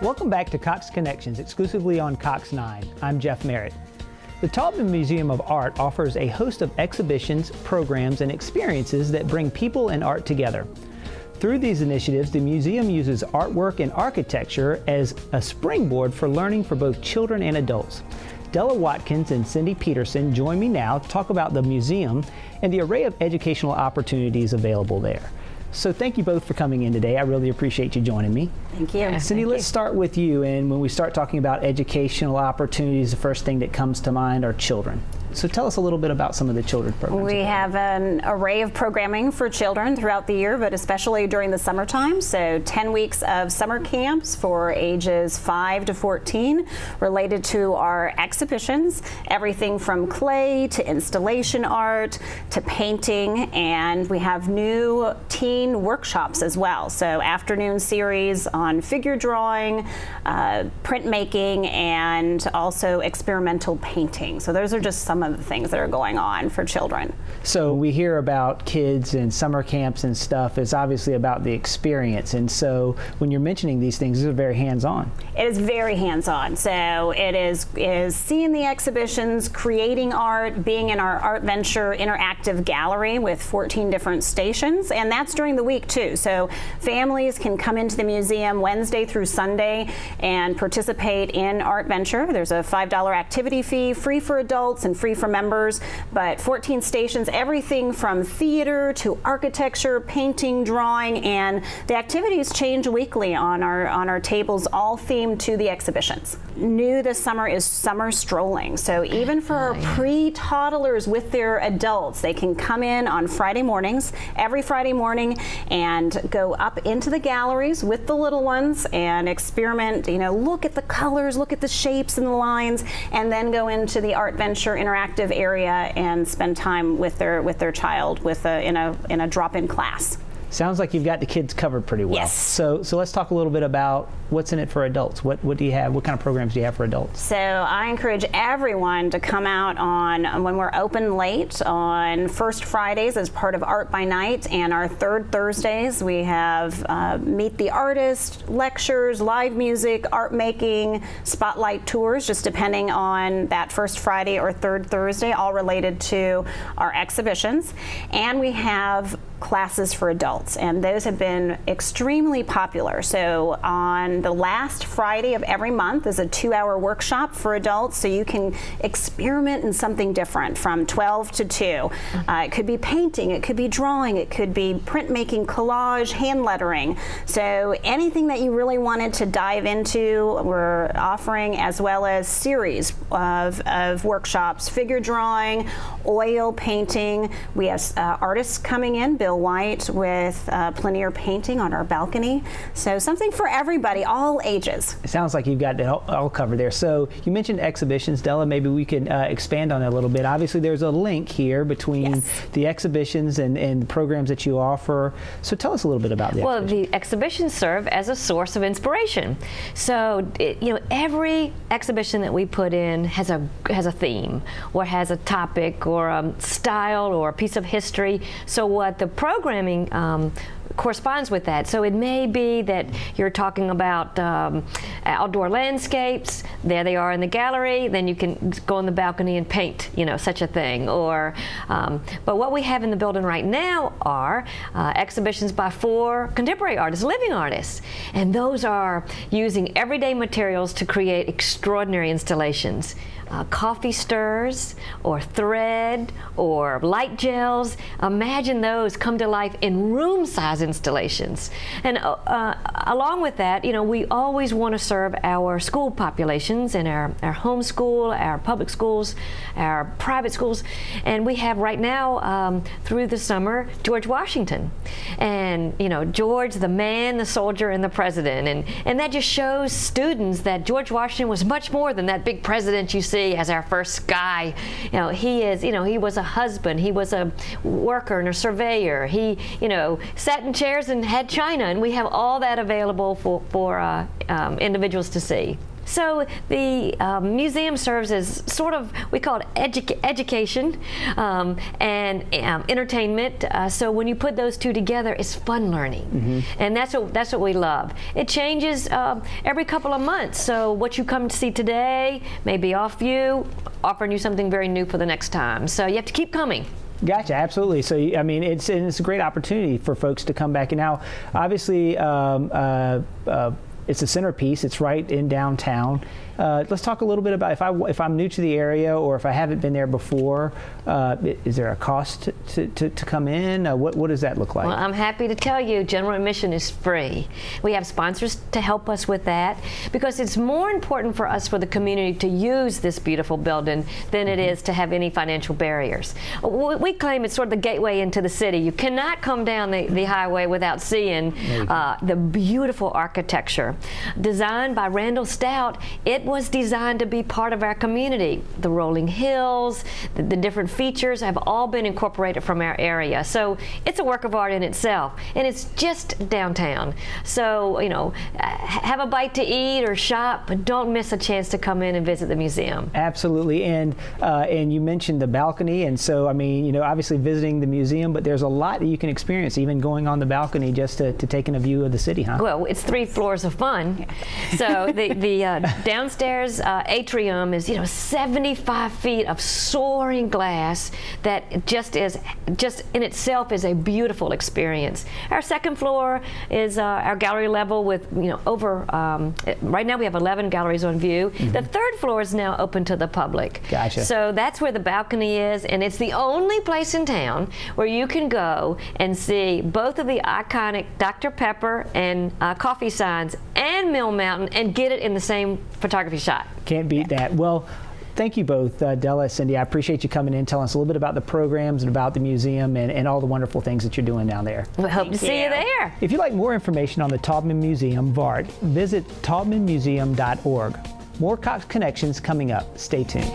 Welcome back to Cox Connections, exclusively on Cox 9. I'm Jeff Merritt. The Taubman Museum of Art offers a host of exhibitions, programs, and experiences that bring people and art together. Through these initiatives, the museum uses artwork and architecture as a springboard for learning for both children and adults. Della, Watkins and Cindy Peterson join me now to talk about the museum and the array of educational opportunities available there. So thank you both for coming in today. I really appreciate you joining me. Thank you. Cindy, let's start with you. And when we start talking about educational opportunities, the first thing that comes to mind are children. So tell us a little bit about some of the children's programs. We have an array of programming for children throughout the year, but especially during the summertime. So 10 weeks of summer camps for ages 5 to 14 related to our exhibitions, everything from clay to installation art to painting, and we have new teen workshops as well. So afternoon series on figure drawing, printmaking, and also experimental painting. So those are just some of the things that are going on for children. So we hear about kids and summer camps and stuff. It's obviously about the experience. And so when you're mentioning these things, these are very hands-on. It is very hands-on. So it is seeing the exhibitions, creating art, being in our Art Venture interactive gallery with 14 different stations. And that's during the week too. So families can come into the museum Wednesday through Sunday and participate in Art Venture. There's a $5 activity fee, free for adults and free for members, but 14 stations, everything from theater to architecture, painting, drawing, and the activities change weekly on our tables, all themed to the exhibitions. New this summer is summer strolling. So even for our pre-toddlers with their adults, they can come in on Friday mornings, every Friday morning, and go up into the galleries with the little ones and experiment, look at the colors, look at the shapes and the lines, and then go into the Art Venture interactive area and spend time with their child in a drop-in class. Sounds like you've got the kids covered pretty well. Yes. So let's talk a little bit about what's in it for adults. What do you have? What kind of programs do you have for adults? So I encourage everyone to come out when we're open late on first Fridays as part of Art by Night, and our third Thursdays we have Meet the Artist, lectures, live music, art making, spotlight tours, just depending on that first Friday or third Thursday, all related to our exhibitions. And we have classes for adults, and those have been extremely popular. So on the last Friday of every month is a 2-hour workshop for adults, so you can experiment in something different from 12 to 2. It could be painting, it could be drawing, it could be printmaking, collage, hand lettering. So anything that you really wanted to dive into, we're offering, as well as series of workshops, figure drawing, oil painting. We have artists coming in, Bill White with plein air painting on our balcony. So something for everybody, all ages. It sounds like you've got it all covered there. So you mentioned exhibitions, Della. Maybe we can expand on that a little bit. Obviously, there's a link here between the exhibitions and the programs that you offer. So tell us a little bit about that. Well, the exhibitions serve as a source of inspiration. So every exhibition that we put in has a theme, or has a topic, or a style, or a piece of history. So what the programming corresponds with that. So it may be that you're talking about outdoor landscapes. There they are in the gallery. Then you can go on the balcony and paint, such a thing. Or, but what we have in the building right now are exhibitions by 4 contemporary artists, living artists, and those are using everyday materials to create extraordinary installations. Coffee stirs, or thread, or light gels. Imagine those come to life in room-size installations. And along with that, we always want to serve our school populations and our home school, our public schools, our private schools. And we have right now, through the summer, George Washington. And, George, the man, the soldier, and the president. And that just shows students that George Washington was much more than that big president you see as our first guy. He was a husband, he was a worker and a surveyor. He, sat in chairs and had china, and we have all that available for individuals to see. So the museum serves as sort of, we call it education and entertainment. So when you put those two together, it's fun learning, and that's what we love. It changes every couple of months. So what you come to see today may be off you, offering you something very new for the next time. So you have to keep coming. Gotcha, absolutely. So, I mean, it's a great opportunity for folks to come back. And now, obviously, it's a centerpiece. It's right in downtown. Let's talk a little bit about if I'm new to the area or if I haven't been there before. Is there a cost to come in? What does that look like? Well, I'm happy to tell you, general admission is free. We have sponsors to help us with that because it's more important for us, for the community, to use this beautiful building than it is to have any financial barriers. We claim it's sort of the gateway into the city. You cannot come down the highway without seeing the beautiful architecture. Designed by Randall Stout, it was designed to be part of our community. The rolling hills, the different features have all been incorporated from our area. So it's a work of art in itself, and it's just downtown. So, you know, have a bite to eat or shop, but don't miss a chance to come in and visit the museum. Absolutely, and you mentioned the balcony, and so, I mean, you know, obviously visiting the museum, but there's a lot that you can experience even going on the balcony just to take in a view of the city, huh? Well, it's 3 floors of fun. So the downstairs atrium is, you know, 75 feet of soaring glass that just in itself is a beautiful experience. Our second floor is our gallery level with, you know, over right now we have 11 galleries on view. The third floor is now open to the public. Gotcha. So that's where the balcony is, and it's the only place in town where you can go and see both of the iconic Dr. Pepper and coffee signs and Mill Mountain and get it in the same photography shot. Can't beat that. Well, thank you both, Della and Cindy. I appreciate you coming in, telling us a little bit about the programs and about the museum and all the wonderful things that you're doing down there. We hope to see you there. If you'd like more information on the Taubman Museum of Art, visit taubmanmuseum.org. More Cox Connections coming up. Stay tuned.